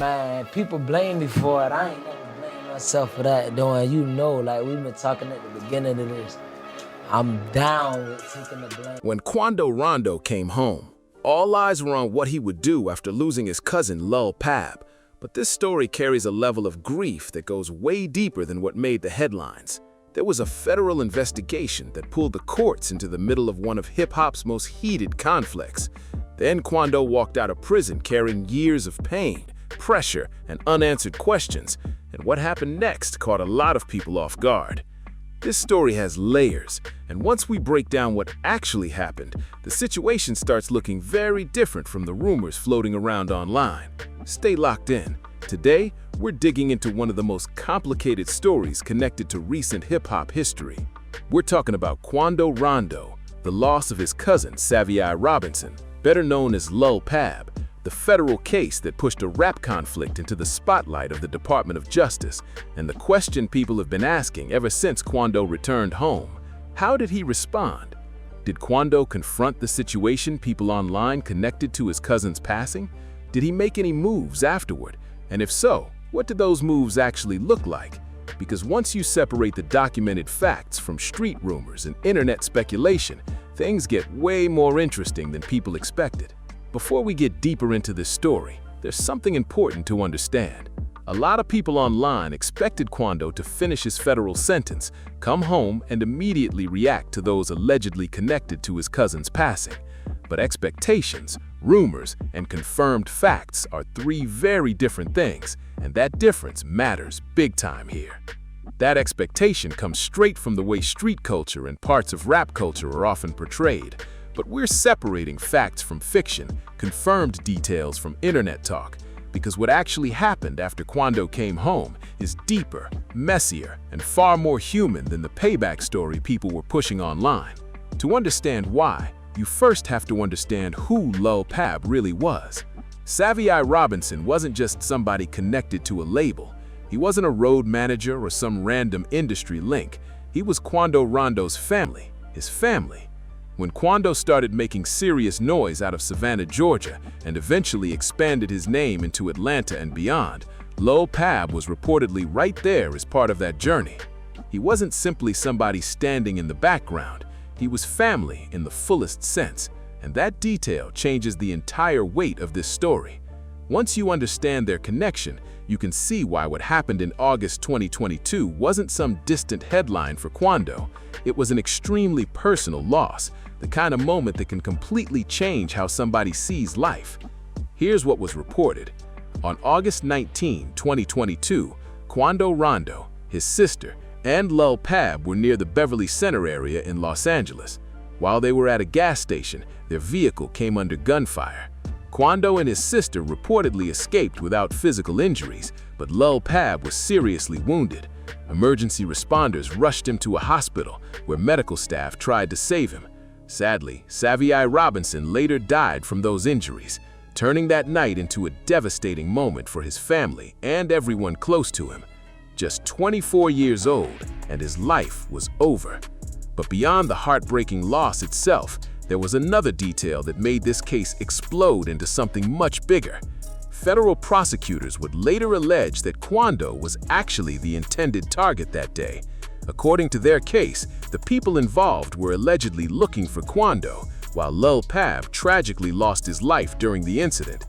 Man, people blame me for it. I ain't never blamed myself for that, though. And you know, like we've been talking at the beginning of this, I'm down with taking the blame. When Quando Rondo came home, all eyes were on what he would do after losing his cousin Lul Pab. But this story carries a level of grief that goes way deeper than what made the headlines. There was a federal investigation that pulled the courts into the middle of one of hip-hop's most heated conflicts. Then Quando walked out of prison carrying years of pain, pressure, and unanswered questions, and what happened next caught a lot of people off guard. This story has layers, and once we break down what actually happened, the situation starts looking very different from the rumors floating around online. Stay locked in. Today, we're digging into one of the most complicated stories connected to recent hip-hop history. We're talking about Quando Rondo, the loss of his cousin Savion Robinson, better known as Lul Pab, the federal case that pushed a rap conflict into the spotlight of the Department of Justice, and the question people have been asking ever since Quando returned home. How did he respond? Did Quando confront the situation people online connected to his cousin's passing? Did he make any moves afterward? And if so, what did those moves actually look like? Because once you separate the documented facts from street rumors and internet speculation, things get way more interesting than people expected. Before we get deeper into this story, there's something important to understand. A lot of people online expected Quando to finish his federal sentence, come home, and immediately react to those allegedly connected to his cousin's passing. But expectations, rumors, and confirmed facts are three very different things, and that difference matters big time here. That expectation comes straight from the way street culture and parts of rap culture are often portrayed. But we're separating facts from fiction, confirmed details from internet talk, because what actually happened after Quando came home is deeper, messier, and far more human than the payback story people were pushing online. To understand why, you first have to understand who Lul Pab really was. Savion Robinson wasn't just somebody connected to a label. He wasn't a road manager or some random industry link. He was Quando Rondo's family, his family. When Quando started making serious noise out of Savannah, Georgia, and eventually expanded his name into Atlanta and beyond, Lul Pab was reportedly right there as part of that journey. He wasn't simply somebody standing in the background. He was family in the fullest sense, and that detail changes the entire weight of this story. Once you understand their connection, you can see why what happened in August 2022 wasn't some distant headline for Quando. It was an extremely personal loss, the kind of moment that can completely change how somebody sees life. Here's what was reported. On August 19, 2022, Quando Rondo, his sister, and Lul Pab were near the Beverly Center area in Los Angeles. While they were at a gas station, their vehicle came under gunfire. Quando and his sister reportedly escaped without physical injuries, but Lul Pab was seriously wounded. Emergency responders rushed him to a hospital where medical staff tried to save him. Sadly, Savion Robinson later died from those injuries, turning that night into a devastating moment for his family and everyone close to him. Just 24 years old, and his life was over. But beyond the heartbreaking loss itself, there was another detail that made this case explode into something much bigger. Federal prosecutors would later allege that Quando was actually the intended target that day. According to their case, the people involved were allegedly looking for Quando, while Lul Pab tragically lost his life during the incident.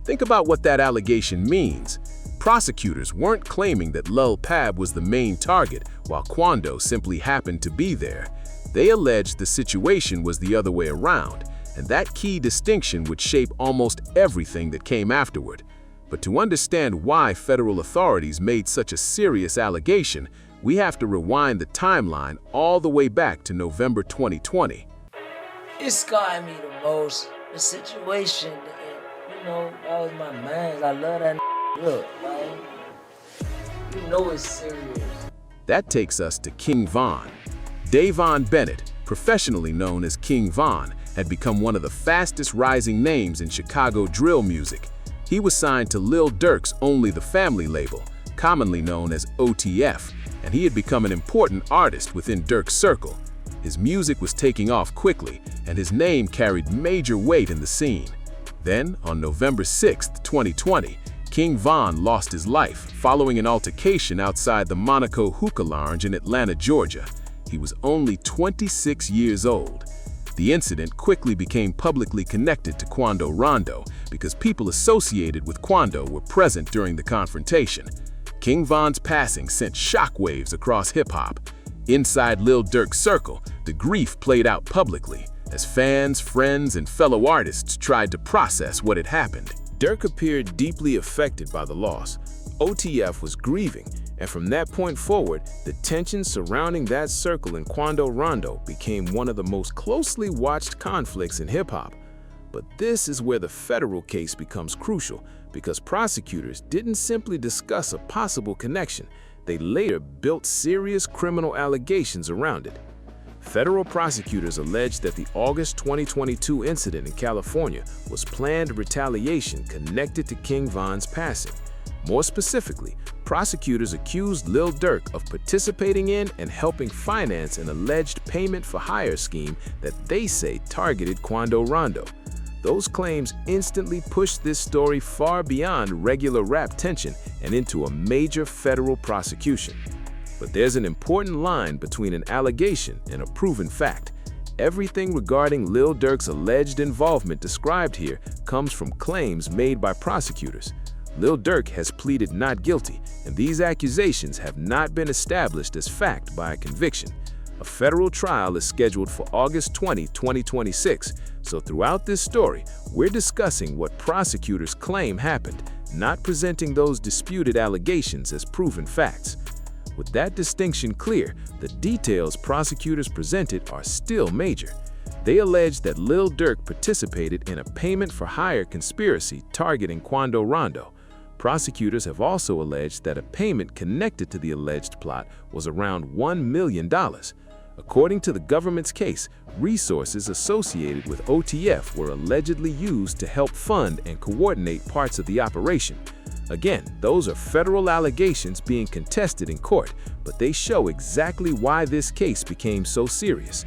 Think about what that allegation means. Prosecutors weren't claiming that Lul Pab was the main target, while Quando simply happened to be there. They alleged the situation was the other way around, and that key distinction would shape almost everything that came afterward. But to understand why federal authorities made such a serious allegation, we have to rewind the timeline all the way back to November 2020. It scarred me the most, the situation, and, that was my man. I love that look, like, it's serious. That takes us to King Von. Davon Bennett, professionally known as King Von, had become one of the fastest rising names in Chicago drill music. He was signed to Lil Durk's Only the Family label, commonly known as OTF, and he had become an important artist within Durk's circle. His music was taking off quickly, and his name carried major weight in the scene. Then, on November 6, 2020, King Von lost his life following an altercation outside the Monaco Hookah Lounge in Atlanta, Georgia. He was only 26 years old. The incident quickly became publicly connected to Quando Rondo because people associated with Quando were present during the confrontation. King Von's passing sent shockwaves across hip-hop. Inside Lil Durk's circle, the grief played out publicly as fans, friends, and fellow artists tried to process what had happened. Durk appeared deeply affected by the loss. OTF was grieving, and from that point forward, the tension surrounding that circle in Quando Rondo became one of the most closely watched conflicts in hip-hop. But this is where the federal case becomes crucial, because prosecutors didn't simply discuss a possible connection, they later built serious criminal allegations around it. Federal prosecutors alleged that the August 2022 incident in California was planned retaliation connected to King Von's passing. More specifically, prosecutors accused Lil Durk of participating in and helping finance an alleged payment-for-hire scheme that they say targeted Quando Rondo. Those claims instantly pushed this story far beyond regular rap tension and into a major federal prosecution. But there's an important line between an allegation and a proven fact. Everything regarding Lil Durk's alleged involvement described here comes from claims made by prosecutors. Lil Durk has pleaded not guilty, and these accusations have not been established as fact by a conviction. A federal trial is scheduled for August 20, 2026, so throughout this story, we're discussing what prosecutors claim happened, not presenting those disputed allegations as proven facts. With that distinction clear, the details prosecutors presented are still major. They allege that Lil Durk participated in a payment-for-hire conspiracy targeting Quando Rondo. Prosecutors have also alleged that a payment connected to the alleged plot was around $1 million. According to the government's case, resources associated with OTF were allegedly used to help fund and coordinate parts of the operation. Again, those are federal allegations being contested in court, but they show exactly why this case became so serious.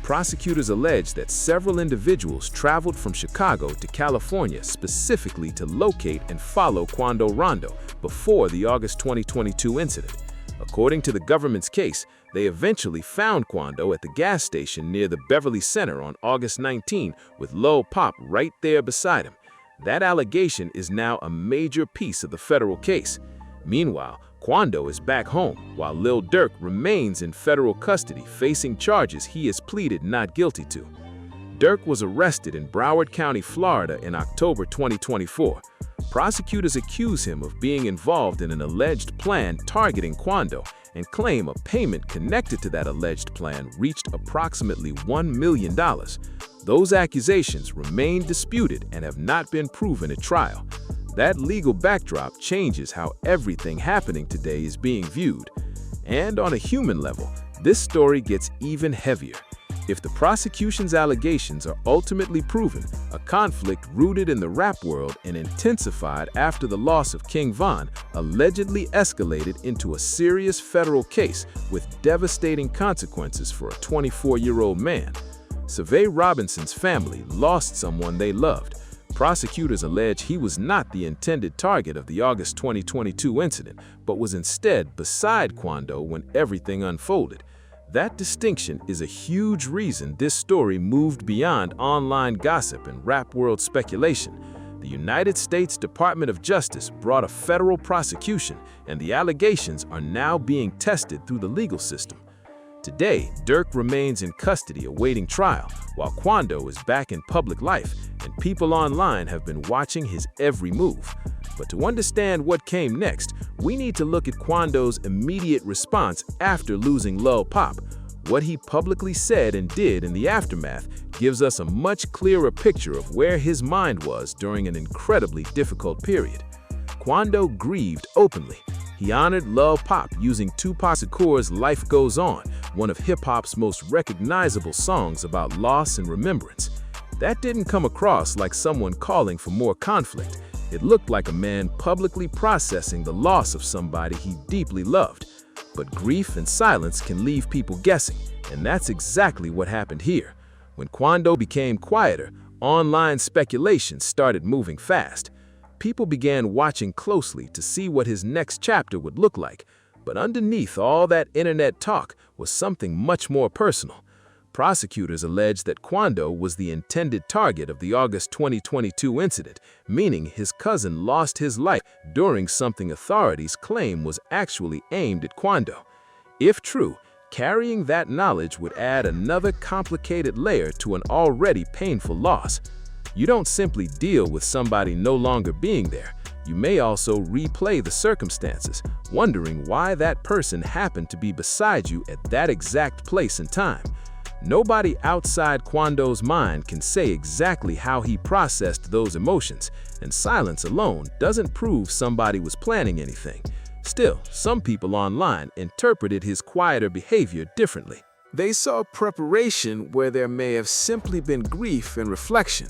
Prosecutors allege that several individuals traveled from Chicago to California specifically to locate and follow Quando Rondo before the August 2022 incident. According to the government's case, they eventually found Quando at the gas station near the Beverly Center on August 19 with Lul Pab right there beside him. That allegation is now a major piece of the federal case. Meanwhile, Quando is back home, while Lil Durk remains in federal custody facing charges he has pleaded not guilty to. Durk was arrested in Broward County, Florida in October 2024. Prosecutors accuse him of being involved in an alleged plan targeting Quando and claim a payment connected to that alleged plan reached approximately $1 million. Those accusations remain disputed and have not been proven at trial. That legal backdrop changes how everything happening today is being viewed. And on a human level, this story gets even heavier. If the prosecution's allegations are ultimately proven, a conflict rooted in the rap world and intensified after the loss of King Von allegedly escalated into a serious federal case with devastating consequences for a 24-year-old man. Survey Robinson's family lost someone they loved. Prosecutors allege he was not the intended target of the August 2022 incident, but was instead beside Quando when everything unfolded. That distinction is a huge reason this story moved beyond online gossip and rap world speculation. The United States Department of Justice brought a federal prosecution, and the allegations are now being tested through the legal system. Today, Durk remains in custody awaiting trial, while Quando is back in public life, and people online have been watching his every move. But to understand what came next, we need to look at Quando's immediate response after losing Lul Pab. What he publicly said and did in the aftermath gives us a much clearer picture of where his mind was during an incredibly difficult period. Quando grieved openly. He honored Lul Pab using Tupac Shakur's Life Goes On, one of hip-hop's most recognizable songs about loss and remembrance. That didn't come across like someone calling for more conflict. It looked like a man publicly processing the loss of somebody he deeply loved. But grief and silence can leave people guessing, and that's exactly what happened here. When Quando became quieter, online speculation started moving fast. People began watching closely to see what his next chapter would look like. But underneath all that internet talk was something much more personal. Prosecutors alleged that Quando was the intended target of the August 2022 incident, meaning his cousin lost his life during something authorities claim was actually aimed at Quando. If true, carrying that knowledge would add another complicated layer to an already painful loss. You don't simply deal with somebody no longer being there. You may also replay the circumstances, wondering why that person happened to be beside you at that exact place and time. Nobody outside Quando's mind can say exactly how he processed those emotions, and silence alone doesn't prove somebody was planning anything. Still, some people online interpreted his quieter behavior differently. They saw preparation where there may have simply been grief and reflection.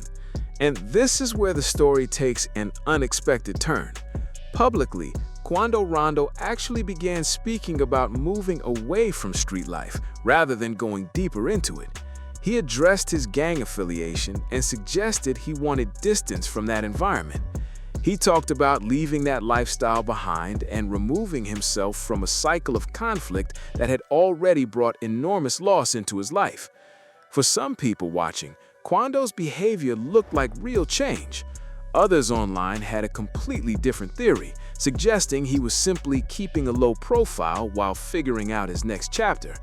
And this is where the story takes an unexpected turn. Publicly, Quando Rondo actually began speaking about moving away from street life rather than going deeper into it. He addressed his gang affiliation and suggested he wanted distance from that environment. He talked about leaving that lifestyle behind and removing himself from a cycle of conflict that had already brought enormous loss into his life. For some people watching, Quando's behavior looked like real change. Others online had a completely different theory, suggesting he was simply keeping a low profile while figuring out his next chapter.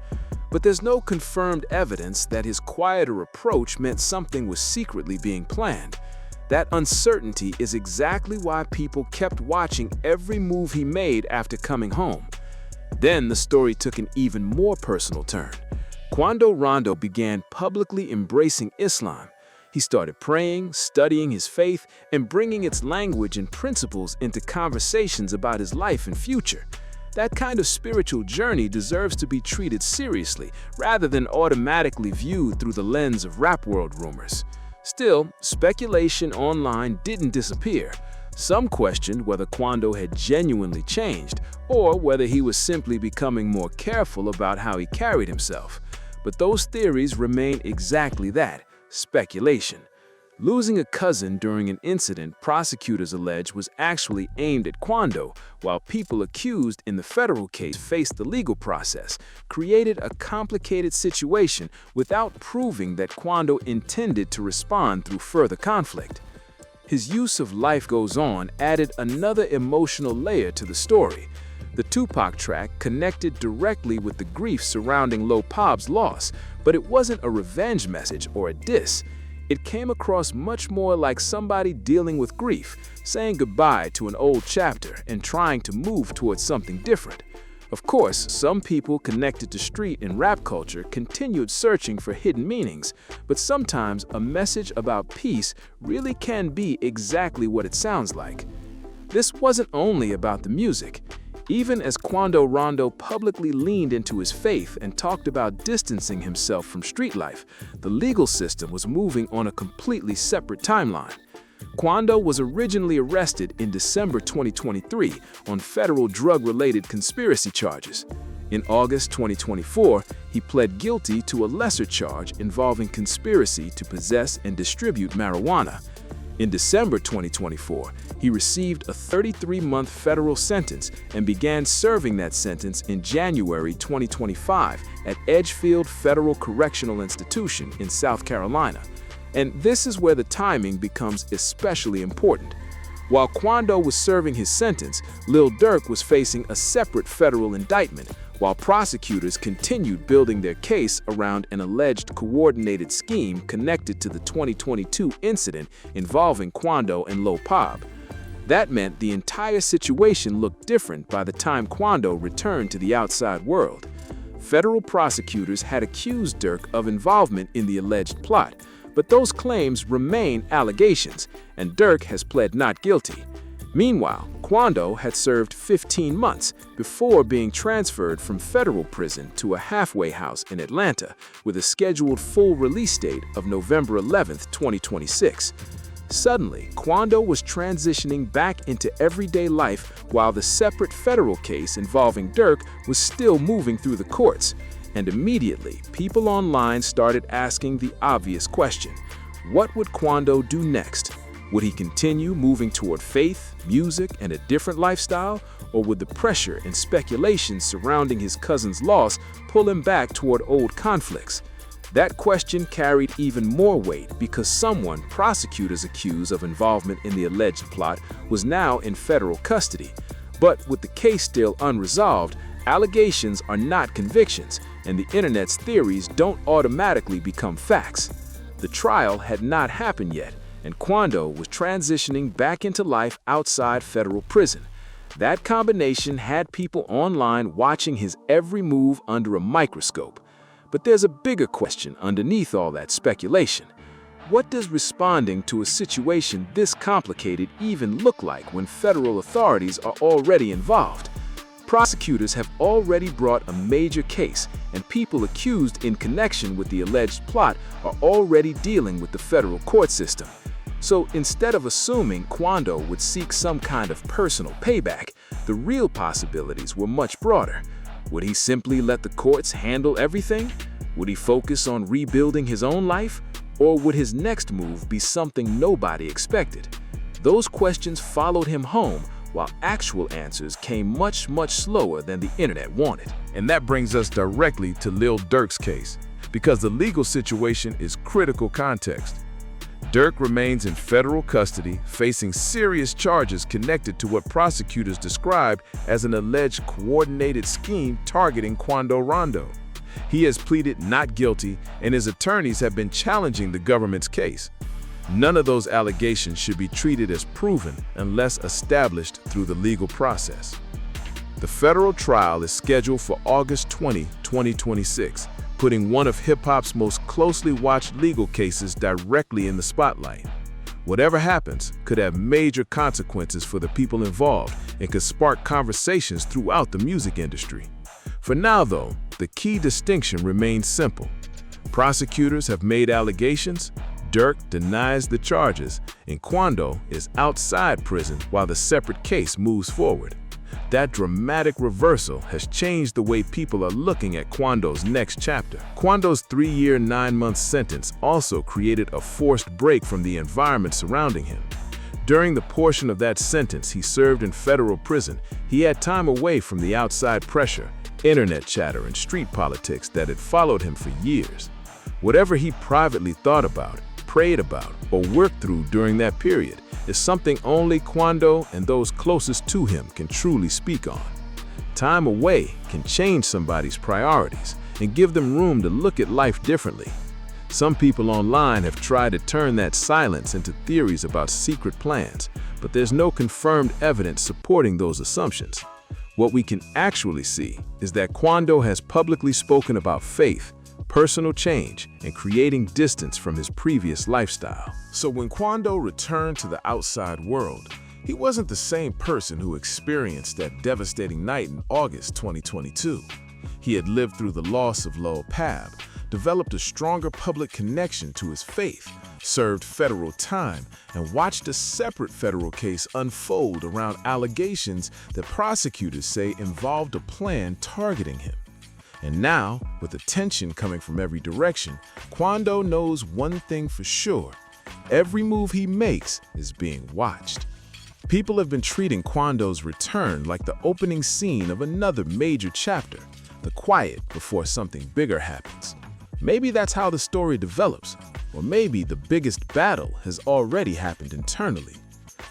But there's no confirmed evidence that his quieter approach meant something was secretly being planned. That uncertainty is exactly why people kept watching every move he made after coming home. Then the story took an even more personal turn. Quando Rondo began publicly embracing Islam. He started praying, studying his faith, and bringing its language and principles into conversations about his life and future. That kind of spiritual journey deserves to be treated seriously, rather than automatically viewed through the lens of rap world rumors. Still, speculation online didn't disappear. Some questioned whether Quando had genuinely changed, or whether he was simply becoming more careful about how he carried himself. But those theories remain exactly that, speculation. Losing a cousin during an incident prosecutors allege was actually aimed at Quando, while people accused in the federal case faced the legal process, created a complicated situation without proving that Quando intended to respond through further conflict. His use of "Life Goes On" added another emotional layer to the story. The Tupac track connected directly with the grief surrounding Lul Pab's loss, but it wasn't a revenge message or a diss. It came across much more like somebody dealing with grief, saying goodbye to an old chapter and trying to move towards something different. Of course, some people connected to street and rap culture continued searching for hidden meanings, but sometimes a message about peace really can be exactly what it sounds like. This wasn't only about the music. Even as Quando Rondo publicly leaned into his faith and talked about distancing himself from street life, the legal system was moving on a completely separate timeline. Quando was originally arrested in December 2023 on federal drug-related conspiracy charges. In August 2024, he pled guilty to a lesser charge involving conspiracy to possess and distribute marijuana. In December 2024, he received a 33-month federal sentence and began serving that sentence in January 2025 at Edgefield Federal Correctional Institution in South Carolina. And this is where the timing becomes especially important. While Quando was serving his sentence, Lil Durk was facing a separate federal indictment, while prosecutors continued building their case around an alleged coordinated scheme connected to the 2022 incident involving Quando and Lul Pab. That meant the entire situation looked different by the time Quando returned to the outside world. Federal prosecutors had accused Durk of involvement in the alleged plot, but those claims remain allegations, and Durk has pled not guilty. Meanwhile, Quando had served 15 months before being transferred from federal prison to a halfway house in Atlanta with a scheduled full release date of November 11, 2026. Suddenly, Quando was transitioning back into everyday life while the separate federal case involving Durk was still moving through the courts. And immediately, people online started asking the obvious question: what would Quando do next? Would he continue moving toward faith, music, and a different lifestyle, or would the pressure and speculation surrounding his cousin's loss pull him back toward old conflicts? That question carried even more weight because someone prosecutors accused of involvement in the alleged plot was now in federal custody. But with the case still unresolved, allegations are not convictions, and the internet's theories don't automatically become facts. The trial had not happened yet, and Quando was transitioning back into life outside federal prison. That combination had people online watching his every move under a microscope. But there's a bigger question underneath all that speculation. What does responding to a situation this complicated even look like when federal authorities are already involved? Prosecutors have already brought a major case, and people accused in connection with the alleged plot are already dealing with the federal court system. So instead of assuming Quando would seek some kind of personal payback, the real possibilities were much broader. Would he simply let the courts handle everything? Would he focus on rebuilding his own life? Or would his next move be something nobody expected? Those questions followed him home, while actual answers came much slower than the internet wanted. And that brings us directly to Lil Durk's case, because the legal situation is critical context. Durk remains in federal custody, facing serious charges connected to what prosecutors described as an alleged coordinated scheme targeting Quando Rondo. He has pleaded not guilty, and his attorneys have been challenging the government's case. None of those allegations should be treated as proven unless established through the legal process. The federal trial is scheduled for August 20, 2026, putting one of hip-hop's most closely watched legal cases directly in the spotlight. Whatever happens could have major consequences for the people involved and could spark conversations throughout the music industry. For now, though, the key distinction remains simple. Prosecutors have made allegations, Durk denies the charges, and Quando is outside prison while the separate case moves forward. That dramatic reversal has changed the way people are looking at Quando's next chapter. Quando's 3-year, 9-month sentence also created a forced break from the environment surrounding him. During the portion of that sentence he served in federal prison, he had time away from the outside pressure, internet chatter, and street politics that had followed him for years. Whatever he privately thought about, prayed about, or worked through during that period is something only Quando and those closest to him can truly speak on. Time away can change somebody's priorities and give them room to look at life differently. Some people online have tried to turn that silence into theories about secret plans, but there's no confirmed evidence supporting those assumptions. What we can actually see is that Quando has publicly spoken about faith, personal change, and creating distance from his previous lifestyle. So when Quando returned to the outside world, he wasn't the same person who experienced that devastating night in August 2022. He had lived through the loss of Lul Pab, developed a stronger public connection to his faith, served federal time, and watched a separate federal case unfold around allegations that prosecutors say involved a plan targeting him. And now, with attention coming from every direction, Quando knows one thing for sure: every move he makes is being watched. People have been treating Quando's return like the opening scene of another major chapter, the quiet before something bigger happens. Maybe that's how the story develops, or maybe the biggest battle has already happened internally.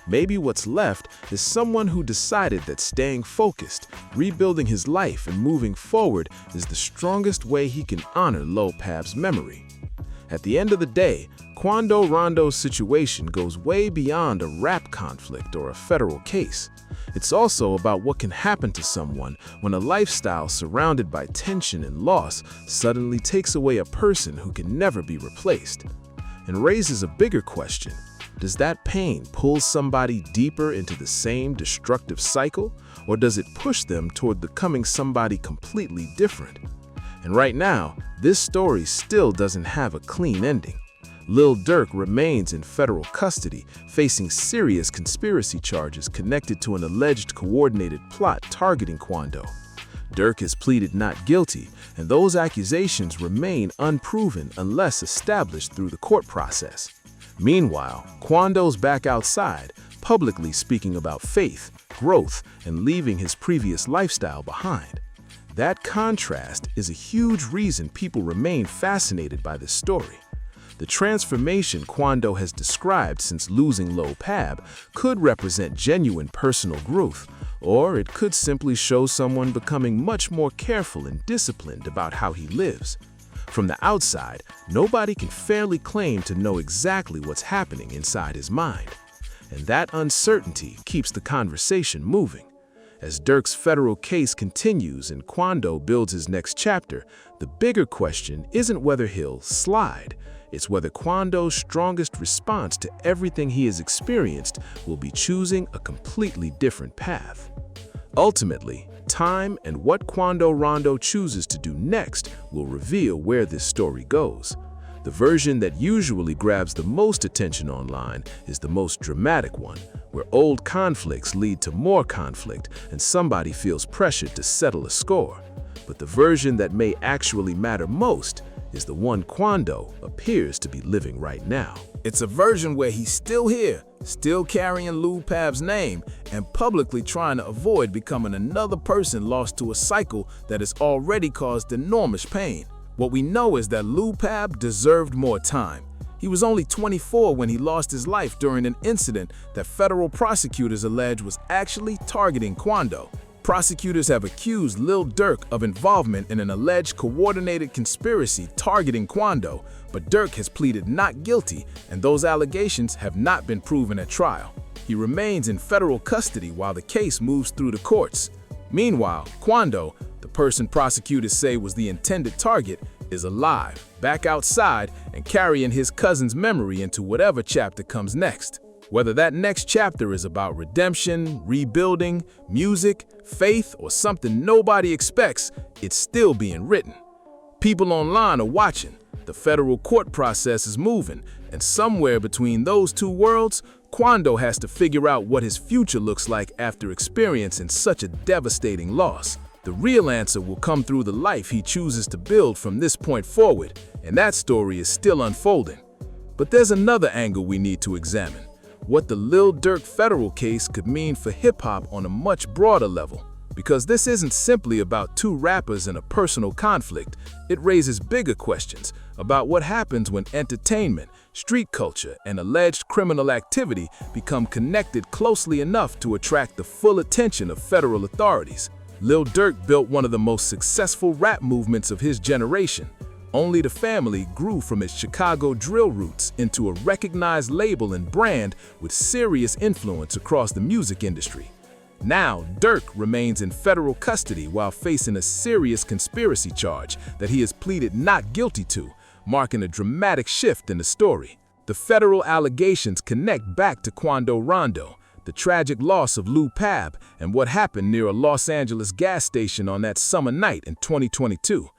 Maybe what's left is someone who decided that staying focused, rebuilding his life, and moving forward is the strongest way he can honor Lul Pab's memory. At the end of the day, Quando Rondo's situation goes way beyond a rap conflict or a federal case. It's also about what can happen to someone when a lifestyle surrounded by tension and loss suddenly takes away a person who can never be replaced. And raises a bigger question: does that pain pull somebody deeper into the same destructive cycle, or does it push them toward becoming somebody completely different? And right now, this story still doesn't have a clean ending. Lil Durk remains in federal custody, facing serious conspiracy charges connected to an alleged coordinated plot targeting Quando. Durk has pleaded not guilty, and those accusations remain unproven unless established through the court process. Meanwhile, Quando's back outside, publicly speaking about faith, growth, and leaving his previous lifestyle behind. That contrast is a huge reason people remain fascinated by this story. The transformation Quando has described since losing Lul Pab could represent genuine personal growth, or it could simply show someone becoming much more careful and disciplined about how he lives. From the outside, nobody can fairly claim to know exactly what's happening inside his mind. And that uncertainty keeps the conversation moving. As Durk's federal case continues and Quando builds his next chapter, the bigger question isn't whether he'll slide. It's whether Quando's strongest response to everything he has experienced will be choosing a completely different path. Ultimately, time and what Quando Rondo chooses to do next will reveal where this story goes. The version that usually grabs the most attention online is the most dramatic one, where old conflicts lead to more conflict and somebody feels pressured to settle a score. But the version that may actually matter most is the one Quando appears to be living right now. It's a version where he's still here, still carrying Lul Pab's name, and publicly trying to avoid becoming another person lost to a cycle that has already caused enormous pain. What we know is that Lul Pab deserved more time. He was only 24 when he lost his life during an incident that federal prosecutors allege was actually targeting Quando. Prosecutors have accused Lil Durk of involvement in an alleged coordinated conspiracy targeting Quando, but Durk has pleaded not guilty, and those allegations have not been proven at trial. He remains in federal custody while the case moves through the courts. Meanwhile, Quando, the person prosecutors say was the intended target, is alive, back outside, and carrying his cousin's memory into whatever chapter comes next. Whether that next chapter is about redemption, rebuilding, music, faith, or something nobody expects, it's still being written. People online are watching, the federal court process is moving, and somewhere between those two worlds, Quando has to figure out what his future looks like after experiencing such a devastating loss. The real answer will come through the life he chooses to build from this point forward, and that story is still unfolding. But there's another angle we need to examine: what the Lil Durk federal case could mean for hip-hop on a much broader level. Because this isn't simply about two rappers in a personal conflict, it raises bigger questions about what happens when entertainment, street culture, and alleged criminal activity become connected closely enough to attract the full attention of federal authorities. Lil Durk built one of the most successful rap movements of his generation. Only the Family grew from its Chicago drill roots into a recognized label and brand with serious influence across the music industry. Now, Durk remains in federal custody while facing a serious conspiracy charge that he has pleaded not guilty to, marking a dramatic shift in the story. The federal allegations connect back to Quando Rondo, the tragic loss of Lul Pab, and what happened near a Los Angeles gas station on that summer night in 2022.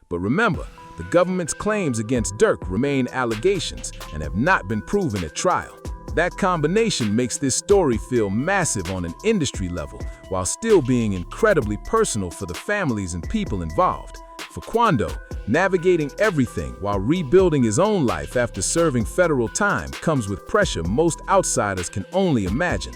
But remember, the government's claims against Durk remain allegations and have not been proven at trial. That combination makes this story feel massive on an industry level, while still being incredibly personal for the families and people involved. For Quando, navigating everything while rebuilding his own life after serving federal time comes with pressure most outsiders can only imagine.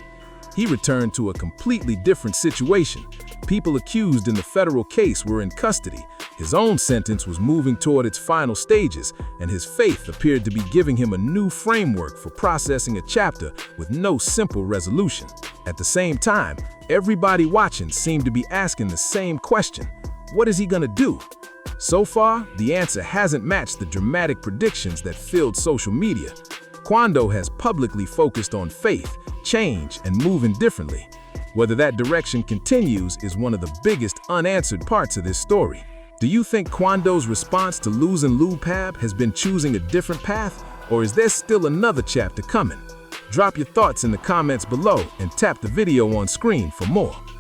He returned to a completely different situation. People accused in the federal case were in custody. His own sentence was moving toward its final stages, and his faith appeared to be giving him a new framework for processing a chapter with no simple resolution. At the same time, everybody watching seemed to be asking the same question: what is he gonna do? So far, the answer hasn't matched the dramatic predictions that filled social media. Quando has publicly focused on faith, change, and moving differently. Whether that direction continues is one of the biggest unanswered parts of this story. Do you think Quando's response to losing Lul Pab has been choosing a different path, or is there still another chapter coming? Drop your thoughts in the comments below and tap the video on screen for more.